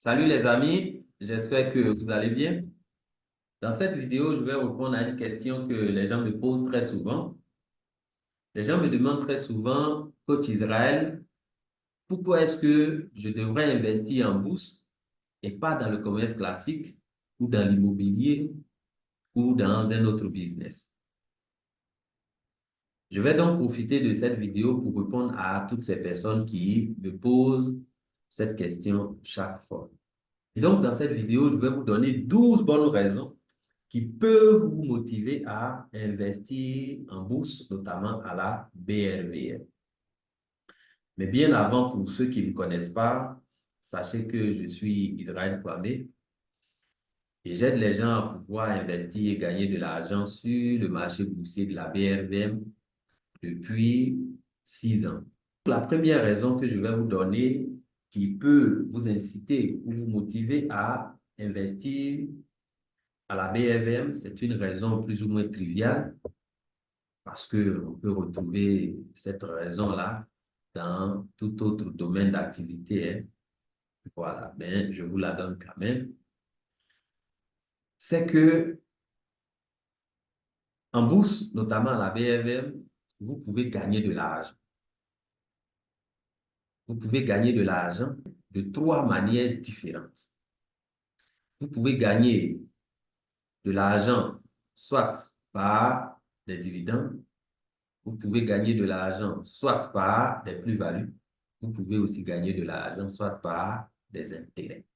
Salut les amis, j'espère que vous allez bien. Dans cette vidéo, je vais répondre à une question que les gens me posent très souvent. Les gens me demandent très souvent, Coach Israël, pourquoi est-ce que je devrais investir en bourse et pas dans le commerce classique ou dans l'immobilier ou dans un autre business? Je vais donc profiter de cette vidéo pour répondre à toutes ces personnes qui me posent cette question chaque fois. Et donc, dans cette vidéo, je vais vous donner 12 bonnes raisons qui peuvent vous motiver à investir en bourse, notamment à la BRVM. Mais bien avant, pour ceux qui ne me connaissent pas, sachez que je suis Israël Kwame et j'aide les gens à pouvoir investir et gagner de l'argent sur le marché boursier de la BRVM depuis 6 ans. La première raison que je vais vous donner qui peut vous inciter ou vous motiver à investir à la BRVM, c'est une raison plus ou moins triviale parce qu'on peut retrouver cette raison-là dans tout autre domaine d'activité, hein. Voilà, mais je vous la donne quand même. C'est que en bourse, notamment à la BRVM, vous pouvez gagner de l'argent. Vous pouvez gagner de l'argent de trois manières différentes. Vous pouvez gagner de l'argent soit par des dividendes, vous pouvez gagner de l'argent soit par des plus-values, vous pouvez aussi gagner de l'argent soit par des intérêts.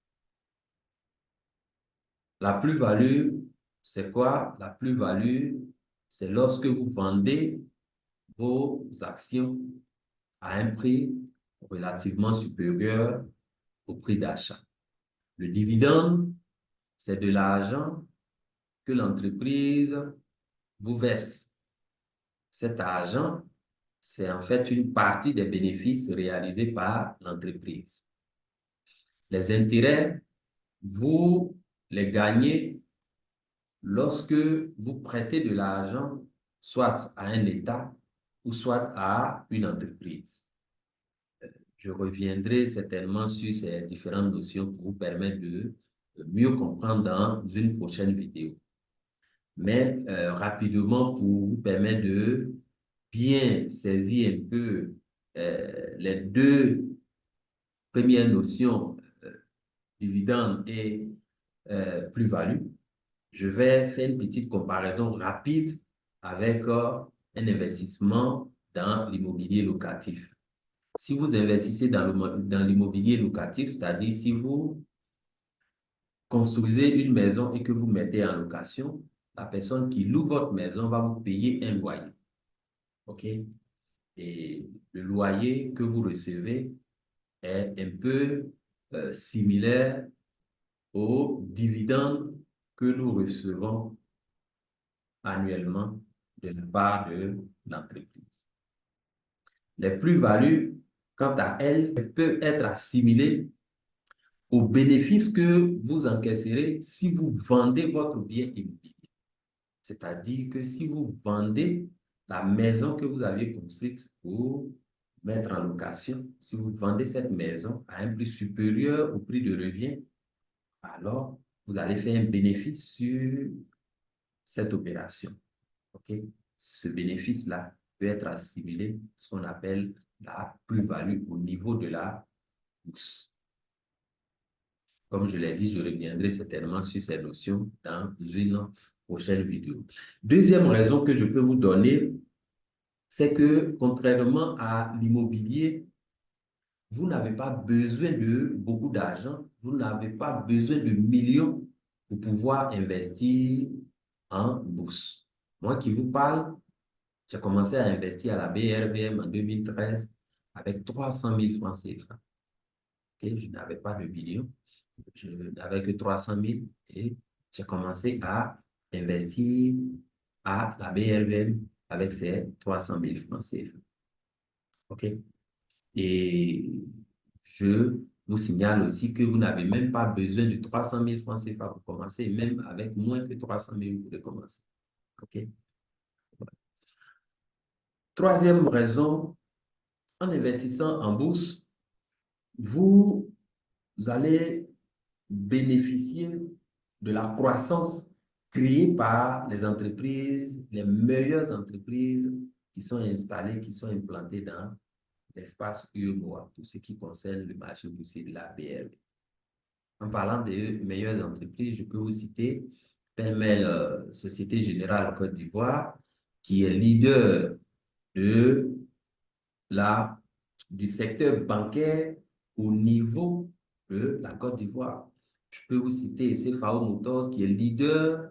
La plus-value, c'est quoi? La plus-value, c'est lorsque vous vendez vos actions à un prix relativement supérieur au prix d'achat. Le dividende, c'est de l'argent que l'entreprise vous verse. Cet argent, c'est en fait une partie des bénéfices réalisés par l'entreprise. Les intérêts, vous les gagnez lorsque vous prêtez de l'argent, soit à un État ou soit à une entreprise. Je reviendrai certainement sur ces différentes notions pour vous permettre de mieux comprendre dans une prochaine vidéo. Mais rapidement, pour vous permettre de bien saisir un peu les deux premières notions, dividende et plus-value, je vais faire une petite comparaison rapide avec un investissement dans l'immobilier locatif. Si vous investissez dans l'immobilier locatif, c'est-à-dire si vous construisez une maison et que vous mettez en location, la personne qui loue votre maison va vous payer un loyer. OK? Et le loyer que vous recevez est un peu similaire aux dividendes que nous recevons annuellement de la part de l'entreprise. Les plus-values, quant à elles, peuvent être assimilées aux bénéfices que vous encaisserez si vous vendez votre bien immobilier. C'est-à-dire que si vous vendez la maison que vous aviez construite pour mettre en location, si vous vendez cette maison à un prix supérieur au prix de revient, alors vous allez faire un bénéfice sur cette opération. OK? Ce bénéfice-là peut être assimilé à ce qu'on appelle la plus-value au niveau de la bourse. Comme je l'ai dit, je reviendrai certainement sur ces notions dans une prochaine vidéo. Deuxième raison que je peux vous donner, c'est que contrairement à l'immobilier, vous n'avez pas besoin de beaucoup d'argent, vous n'avez pas besoin de millions pour pouvoir investir en bourse. Moi qui vous parle, j'ai commencé à investir à la BRVM en 2013 avec 300 000 francs CFA. Okay? Je n'avais pas de millions, je n'avais que 300 000 et j'ai commencé à investir à la BRVM avec ces 300 000 francs CFA. OK? Et je vous signale aussi que vous n'avez même pas besoin de 300 000 francs CFA pour commencer, même avec moins que 300 000, vous pouvez commencer. OK? Troisième raison, en investissant en bourse, vous allez bénéficier de la croissance créée par les entreprises, les meilleures entreprises qui sont installées, qui sont implantées dans l'espace UEMOA, tout ce qui concerne le marché boursier de la BRV. En parlant des meilleures entreprises, je peux vous citer pêle-mêle Société Générale Côte d'Ivoire, qui est leader de du secteur bancaire au niveau de la Côte d'Ivoire. Je peux vous citer CFAO Motors, qui est leader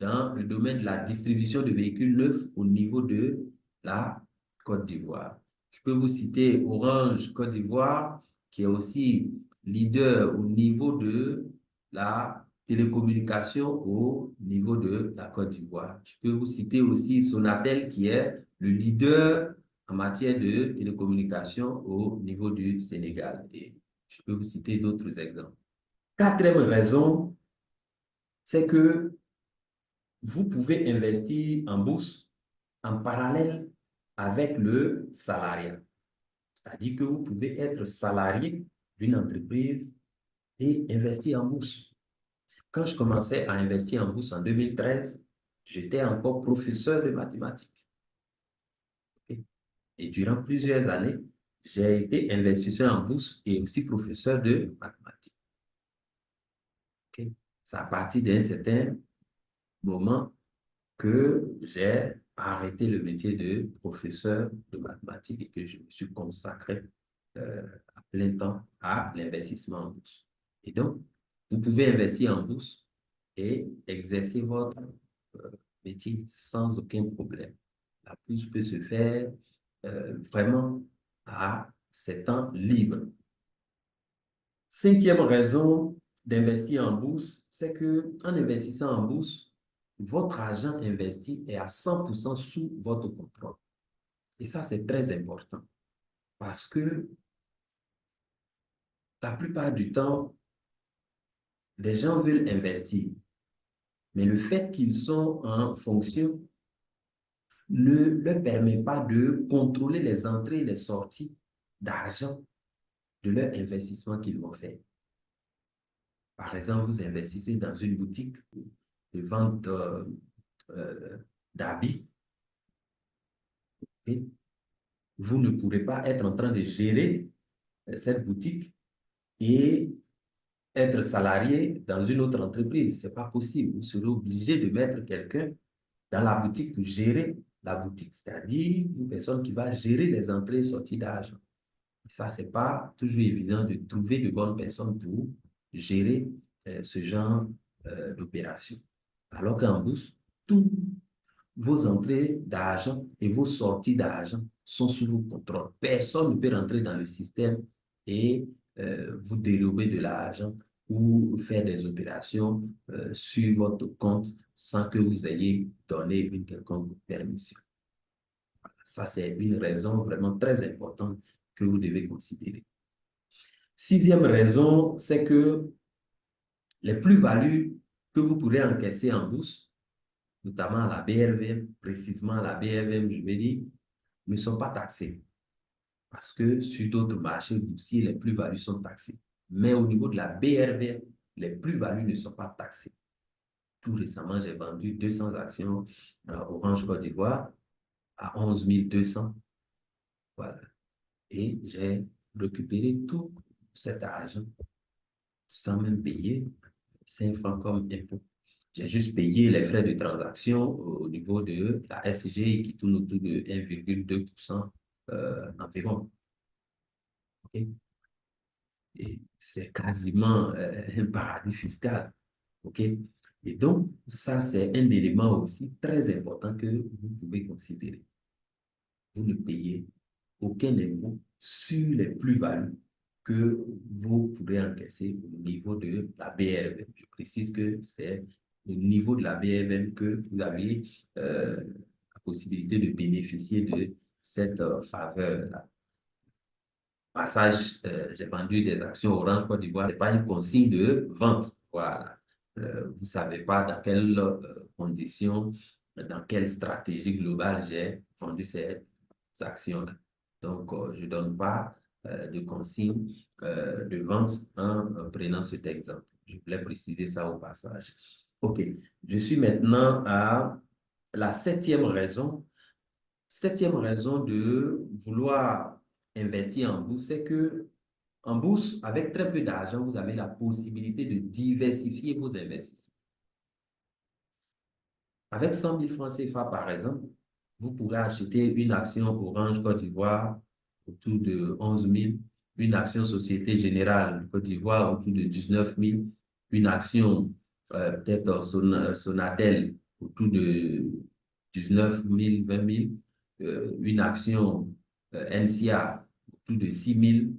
dans le domaine de la distribution de véhicules neufs au niveau de la Côte d'Ivoire. Je peux vous citer Orange Côte d'Ivoire, qui est aussi leader au niveau de la télécommunication au niveau de la Côte d'Ivoire. Je peux vous citer aussi Sonatel, qui est le leader en matière de télécommunication au niveau du Sénégal. Et je peux vous citer d'autres exemples. Quatrième raison, c'est que vous pouvez investir en bourse en parallèle avec le salariat. C'est-à-dire que vous pouvez être salarié d'une entreprise et investir en bourse. Quand je commençais à investir en bourse en 2013, j'étais encore professeur de mathématiques. Et durant plusieurs années, j'ai été investisseur en bourse et aussi professeur de mathématiques. C'est à partir d'un certain moment que j'ai arrêté le métier de professeur de mathématiques et que je me suis consacré à plein temps à l'investissement en bourse. Et donc, vous pouvez investir en bourse et exercer votre métier sans aucun problème. La bourse peut se faire vraiment à ses temps libres. Cinquième raison d'investir en bourse, c'est que en investissant en bourse, votre argent investi est à 100% sous votre contrôle. Et ça, c'est très important parce que la plupart du temps, les gens veulent investir, mais le fait qu'ils sont en fonction ne leur permet pas de contrôler les entrées et les sorties d'argent de leur investissement qu'ils vont faire. Par exemple, vous investissez dans une boutique de vente d'habits. Et vous ne pourrez pas être en train de gérer cette boutique et être salarié dans une autre entreprise. Ce n'est pas possible. Vous serez obligé de mettre quelqu'un dans la boutique pour gérer la boutique, c'est-à-dire une personne qui va gérer les entrées et sorties d'argent. Ça, ce n'est pas toujours évident de trouver de bonnes personnes pour gérer ce genre d'opération. Alors qu'en bourse, tous vos entrées d'argent et vos sorties d'argent sont sous vos contrôles. Personne ne peut rentrer dans le système et vous dérober de l'argent ou faire des opérations sur votre compte sans que vous ayez donné une quelconque permission. Ça, c'est une raison vraiment très importante que vous devez considérer. Sixième raison, c'est que les plus-values que vous pourrez encaisser en bourse, notamment la BRVM, précisément la BRVM, je vais dire, ne sont pas taxées. Parce que sur d'autres marchés boursiers, les plus-values sont taxées. Mais au niveau de la BRVM, les plus-values ne sont pas taxées. Tout récemment, j'ai vendu 200 actions Orange Côte d'Ivoire à 11 200. Voilà. Et j'ai récupéré tout cet argent sans même payer 5 francs comme impôt. J'ai juste payé les frais de transaction au niveau de la SG qui tourne autour de 1,2% environ. Okay? Et c'est quasiment un paradis fiscal. Okay? Et donc, ça, c'est un élément aussi très important que vous pouvez considérer. Vous ne payez aucun impôt sur les plus-values que vous pourrez encaisser au niveau de la BRVM. Je précise que c'est au niveau de la BRVM que vous avez la possibilité de bénéficier de cette faveur-là. Passage, j'ai vendu des actions Orange Côte d'Ivoire, ce n'est pas une consigne de vente. Voilà. Vous ne savez pas dans quelles conditions, dans quelle stratégie globale j'ai vendu ces actions-là. Donc, je ne donne pas de consigne de vente en prenant cet exemple. Je voulais préciser ça au passage. OK. Je suis maintenant à la septième raison. Septième raison de vouloir investir en bourse, c'est que en bourse, avec très peu d'argent, vous avez la possibilité de diversifier vos investissements. Avec 100 000 francs CFA, par exemple, vous pourrez acheter une action Orange Côte d'Ivoire autour de 11 000, une action Société Générale Côte d'Ivoire autour de 19 000, une action peut-être Sonatel autour de 19 000, 20 000, une action NCA autour de 6 000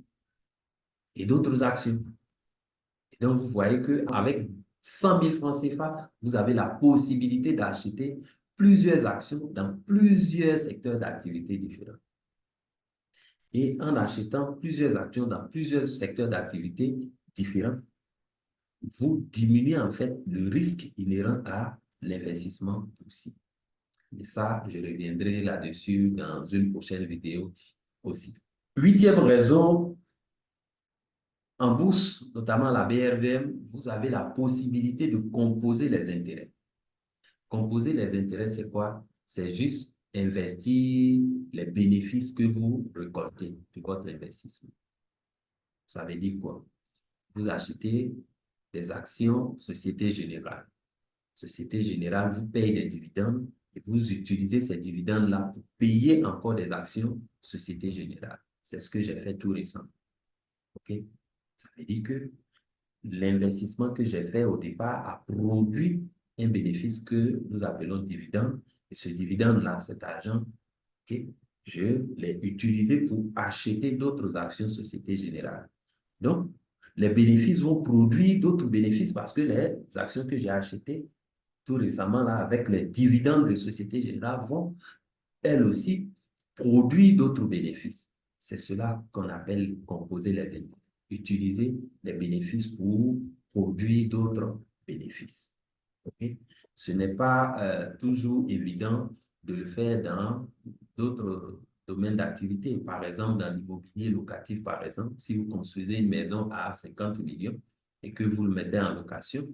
et d'autres actions. Et donc, vous voyez qu'avec 100 000 francs CFA, vous avez la possibilité d'acheter plusieurs actions dans plusieurs secteurs d'activité différents. Et en achetant plusieurs actions dans plusieurs secteurs d'activité différents, vous diminuez en fait le risque inhérent à l'investissement aussi. Et ça, je reviendrai là-dessus dans une prochaine vidéo aussi. Huitième raison, en bourse, notamment la BRVM, vous avez la possibilité de composer les intérêts. Composer les intérêts, c'est quoi? C'est juste investir les bénéfices que vous récoltez de votre investissement. Ça veut dire quoi? Vous achetez des actions Société Générale. Société Générale vous paye des dividendes et vous utilisez ces dividendes-là pour payer encore des actions Société Générale. C'est ce que j'ai fait tout récemment. OK? Ça veut dire que l'investissement que j'ai fait au départ a produit un bénéfice que nous appelons dividende. Et ce dividende-là, cet argent, okay, je l'ai utilisé pour acheter d'autres actions Société Générale. Donc, les bénéfices vont produire d'autres bénéfices parce que les actions que j'ai achetées tout récemment, là, avec les dividendes de Société Générale, vont, elles aussi, produire d'autres bénéfices. C'est cela qu'on appelle composer les intérêts. Utiliser les bénéfices pour produire d'autres bénéfices. Okay? Ce n'est pas toujours évident de le faire dans d'autres domaines d'activité. Par exemple, dans l'immobilier locatif, par exemple, si vous construisez une maison à 50 millions et que vous le mettez en location,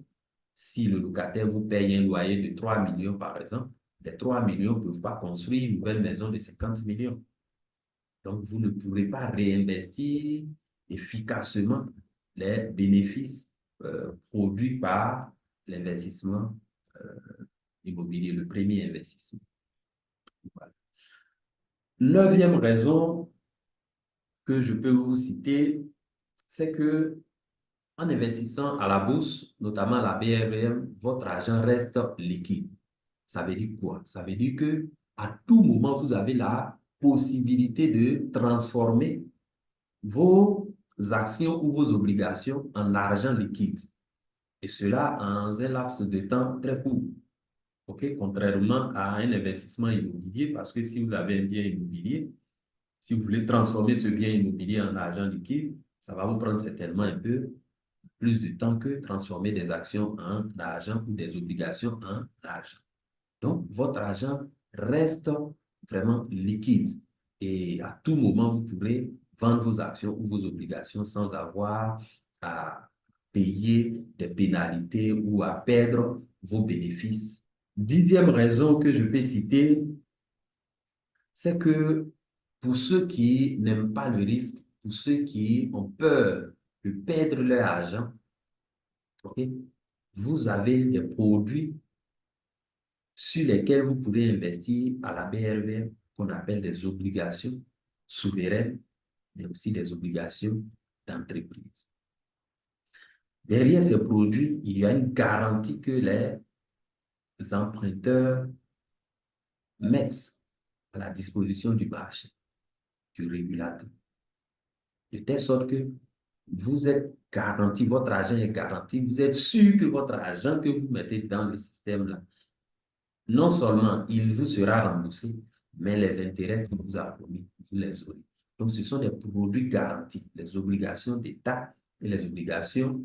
si le locataire vous paye un loyer de 3 millions, par exemple, les 3 millions ne peuvent pas construire une nouvelle maison de 50 millions. Donc, vous ne pourrez pas réinvestir efficacement les bénéfices produits par l'investissement immobilier, le premier investissement. Voilà. Neuvième raison que je peux vous citer, c'est que en investissant à la bourse, notamment à la BRVM, votre argent reste liquide. Ça veut dire quoi? Ça veut dire que à tout moment, vous avez la possibilité de transformer vos actions ou vos obligations en argent liquide. Et cela en un laps de temps très court. Okay? Contrairement à un investissement immobilier, parce que si vous avez un bien immobilier, si vous voulez transformer ce bien immobilier en argent liquide, ça va vous prendre certainement un peu plus de temps que transformer des actions en argent ou des obligations en argent. Donc, votre argent reste vraiment liquide et à tout moment, vous pourrez vendre vos actions ou vos obligations sans avoir à payer des pénalités ou à perdre vos bénéfices. Dixième raison que je peux citer, c'est que pour ceux qui n'aiment pas le risque, pour ceux qui ont peur de perdre leur argent, okay, vous avez des produits sur lesquels vous pourrez investir à la BRV qu'on appelle des obligations souveraines, mais aussi des obligations d'entreprise. Derrière ces produits, il y a une garantie que les emprunteurs mettent à la disposition du marché, du régulateur. De telle sorte que vous êtes garanti, votre argent est garanti, vous êtes sûr que votre argent que vous mettez dans le système-là, non seulement il vous sera remboursé, mais les intérêts qu'on vous a promis, vous les aurez. Donc, ce sont des produits garantis. Les obligations d'État et les obligations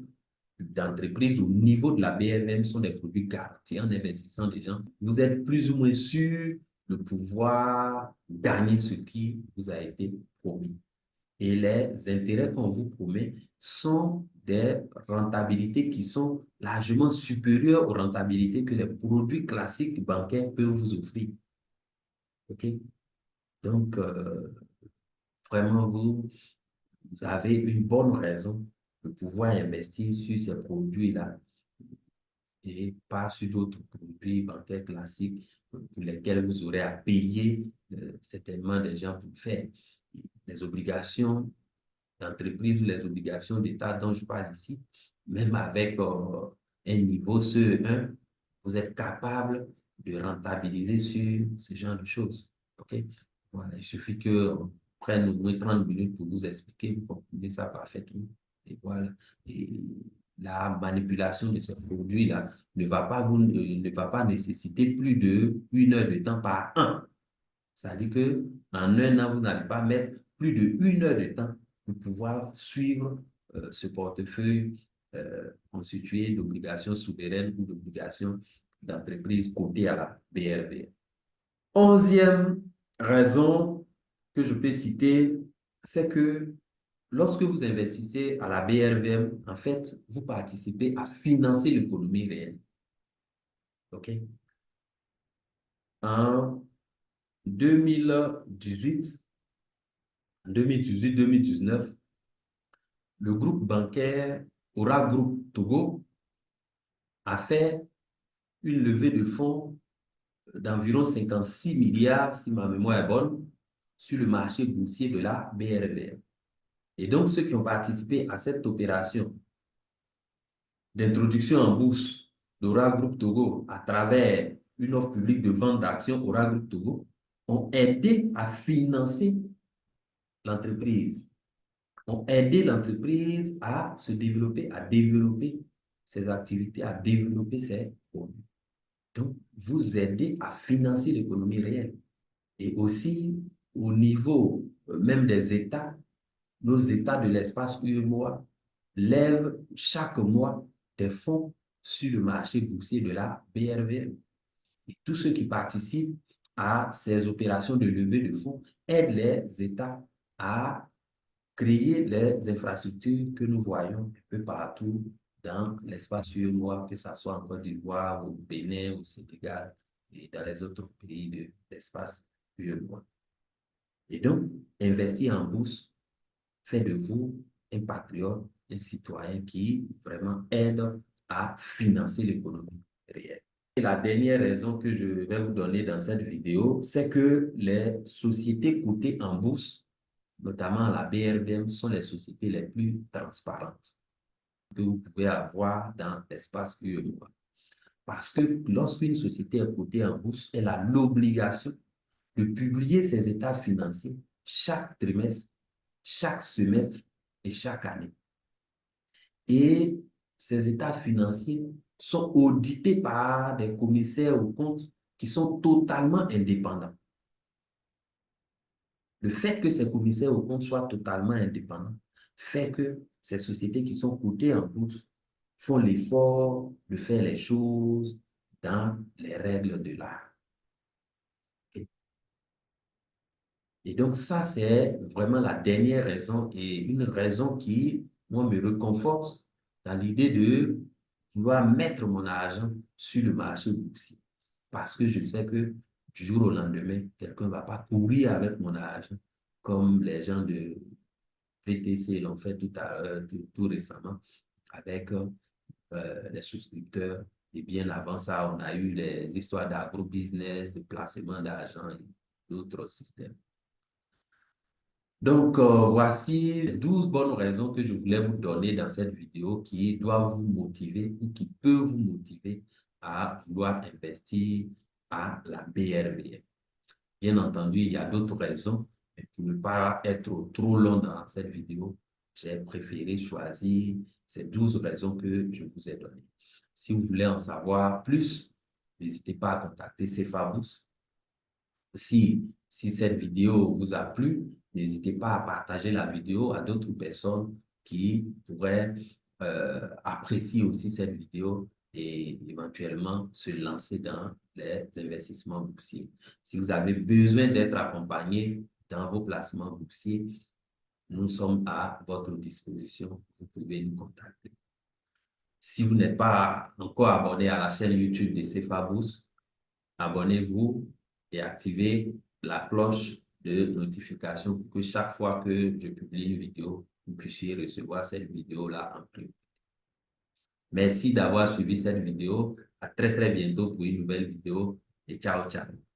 d'entreprise au niveau de la BFM sont des produits garantis. En investissant des gens, vous êtes plus ou moins sûr de pouvoir gagner ce qui vous a été promis. Et les intérêts qu'on vous promet sont des rentabilités qui sont largement supérieures aux rentabilités que les produits classiques bancaires peuvent vous offrir. OK? Donc, vraiment, vous avez une bonne raison de pouvoir investir sur ces produits-là et pas sur d'autres produits bancaires classiques pour lesquels vous aurez à payer certainement des gens pour faire. Les obligations d'entreprise ou les obligations d'État dont je parle ici, même avec un niveau CE1, vous êtes capable de rentabiliser sur ce genre de choses. OK? Voilà, il suffit qu'on prenne au moins 30 minutes pour vous expliquer, vous comprenez ça parfaitement. Et voilà. Et la manipulation de ces produits-là ne va pas nécessiter plus de 1 heure de temps par an. C'est-à-dire qu'en un an, vous n'allez pas mettre plus de 1 heure de temps pour pouvoir suivre ce portefeuille constitué d'obligations souveraines ou d'obligations d'entreprise cotées à la BRV. 11e raison que je peux citer, c'est que lorsque vous investissez à la BRVM, en fait, vous participez à financer l'économie réelle. OK? En 2018, 2018-2019, le groupe bancaire Aura Group Togo a fait une levée de fonds d'environ 56 milliards, si ma mémoire est bonne, sur le marché boursier de la BRVM. Et donc, ceux qui ont participé à cette opération d'introduction en bourse d'Aura Group Togo à travers une offre publique de vente d'actions Aura Group Togo ont aidé à financer l'entreprise, ont aidé l'entreprise à se développer, à développer ses activités, à développer ses produits. Donc, vous aidez à financer l'économie réelle. Et aussi, au niveau même des États, nos États de l'espace UEMOA lèvent chaque mois des fonds sur le marché boursier de la BRVM. Et tous ceux qui participent à ces opérations de levée de fonds aident les États à créer les infrastructures que nous voyons un peu partout dans l'espace UEMOA, que ce soit en Côte d'Ivoire, au Bénin, au Sénégal et dans les autres pays de l'espace UEMOA. Et donc, investir en bourse fait de vous un patriote, un citoyen qui vraiment aide à financer l'économie réelle. Et la dernière raison que je vais vous donner dans cette vidéo, c'est que les sociétés cotées en bourse, notamment la BRVM, sont les sociétés les plus transparentes que vous pouvez avoir dans l'espace UEMOA. Parce que lorsqu'une société est cotée en bourse, elle a l'obligation de publier ses états financiers chaque trimestre, chaque semestre et chaque année. Et ces états financiers sont audités par des commissaires aux comptes qui sont totalement indépendants. Le fait que ces commissaires aux comptes soient totalement indépendants fait que ces sociétés qui sont cotées en bourse font l'effort de faire les choses dans les règles de l'art. Et donc ça, c'est vraiment la dernière raison et une raison qui, moi, me réconforte dans l'idée de vouloir mettre mon argent sur le marché boursier. Parce que je sais que du jour au lendemain, quelqu'un ne va pas courir avec mon argent comme les gens de VTC l'ont fait tout récemment avec les souscripteurs. Et bien avant ça, on a eu les histoires d'agro-business, de placement d'argent et d'autres systèmes. Donc, voici 12 bonnes raisons que je voulais vous donner dans cette vidéo qui doivent vous motiver ou qui peuvent vous motiver à vouloir investir à la BRVM. Bien entendu, il y a d'autres raisons, mais pour ne pas être trop long dans cette vidéo, j'ai préféré choisir ces 12 raisons que je vous ai données. Si vous voulez en savoir plus, n'hésitez pas à contacter Cefabus. Si cette vidéo vous a plu, n'hésitez pas à partager la vidéo à d'autres personnes qui pourraient apprécier aussi cette vidéo et éventuellement se lancer dans les investissements boursiers. Si vous avez besoin d'être accompagné dans vos placements boursiers, nous sommes à votre disposition. Vous pouvez nous contacter. Si vous n'êtes pas encore abonné à la chaîne YouTube de CFA abonnez-vous et activez la cloche de notification pour que chaque fois que je publie une vidéo, vous puissiez recevoir cette vidéo-là en priorité. Merci d'avoir suivi cette vidéo. À très, très bientôt pour une nouvelle vidéo et ciao, ciao.